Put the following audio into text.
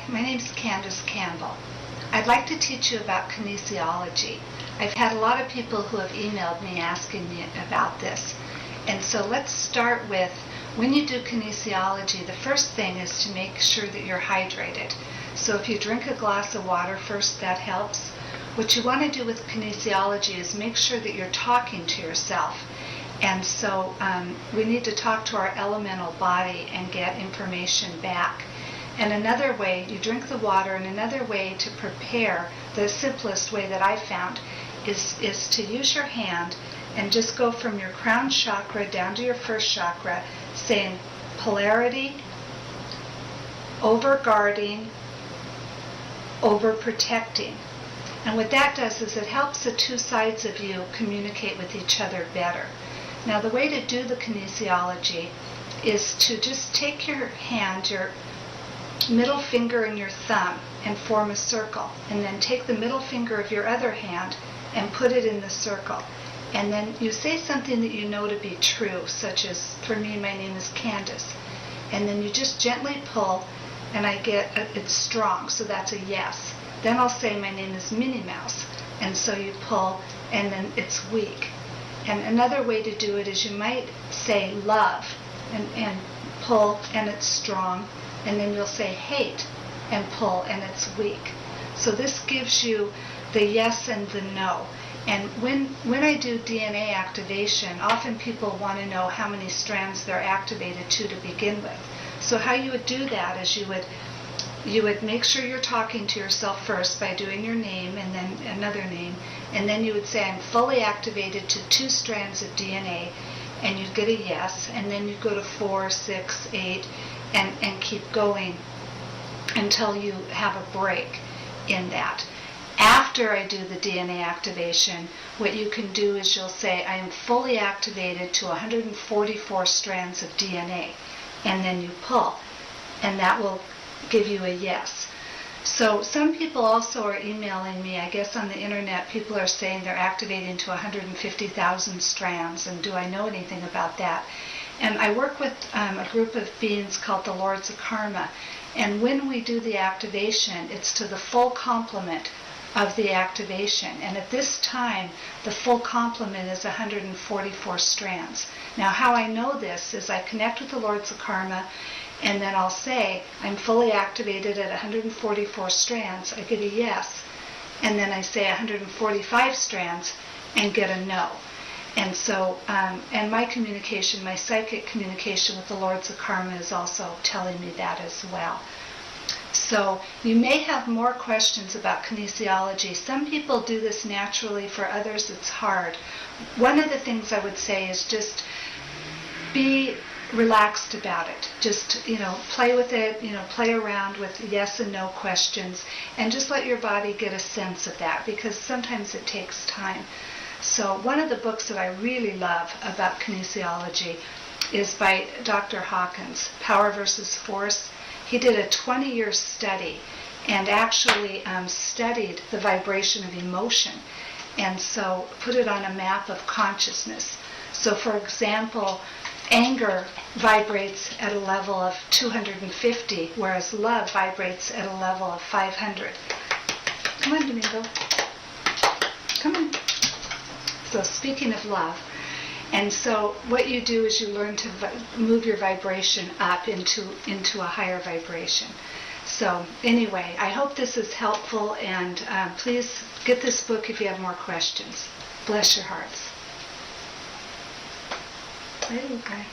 my name is Candace Campbell. I'd like to teach you about kinesiology. I've had a lot of people who have emailed me asking me about this. And so let's start with, when you do kinesiology, the first thing is to make sure that you're hydrated. So if you drink a glass of water first, that helps. What you want to do with kinesiology is make sure that you're talking to yourself. And so we need to talk to our elemental body and get information back. And another way, you drink the water, and another way to prepare, the simplest way that I found, is to use your hand and just go from your crown chakra down to your first chakra, saying polarity, over-guarding, over-protecting. And what that does is it helps the two sides of you communicate with each other better. Now the way to do the kinesiology is to just take your hand, your middle finger and your thumb, and form a circle. And then take the middle finger of your other hand and put it in the circle. And then you say something that you know to be true, such as, for me, my name is Candace. And then you just gently pull, and I get, it's strong, so that's a yes. Then I'll say my name is Minnie Mouse. And so you pull, and then it's weak. And another way to do it is you might say love, and pull, and it's strong. And then you'll say hate, and pull, and it's weak. So this gives you the yes and the no. And when I do DNA activation, often people want to know how many strands they're activated to begin with. So how you would do that is you would make sure you're talking to yourself first by doing your name and then another name. And then you would say, I'm fully activated to 2 strands of DNA. And you'd get a yes. And then you'd go to 4, 6, 8, and keep going until you have a break in that. After I do the DNA activation, what you can do is you'll say, I am fully activated to 144 strands of DNA. And then you pull. And that will give you a yes. So some people also are emailing me. I guess on the internet people are saying they're activating to 150,000 strands. And do I know anything about that? And I work with a group of beings called the Lords of Karma. And when we do the activation, it's to the full complement of the activation. And at this time, the full complement is 144 strands. Now, how I know this is I connect with the Lords of Karma, and then I'll say, I'm fully activated at 144 strands. I get a yes. And then I say 145 strands and get a no. And so, and my communication, my psychic communication with the Lords of Karma is also telling me that as well. So you may have more questions about kinesiology. Some people do this naturally. For others, it's hard. One of the things I would say is just be relaxed about it. Just, play with it, play around with yes and no questions, and just let your body get a sense of that, because sometimes it takes time. So one of the books that I really love about kinesiology is by Dr. Hawkins, Power versus Force. He did a 20-year study and actually studied the vibration of emotion, and so put it on a map of consciousness. So for example, anger vibrates at a level of 250, whereas love vibrates at a level of 500. Come on, Domingo. Come on. So speaking of love, and so what you do is you learn to move your vibration up into a higher vibration. So anyway, I hope this is helpful, and please get this book if you have more questions. Bless your hearts. Bye.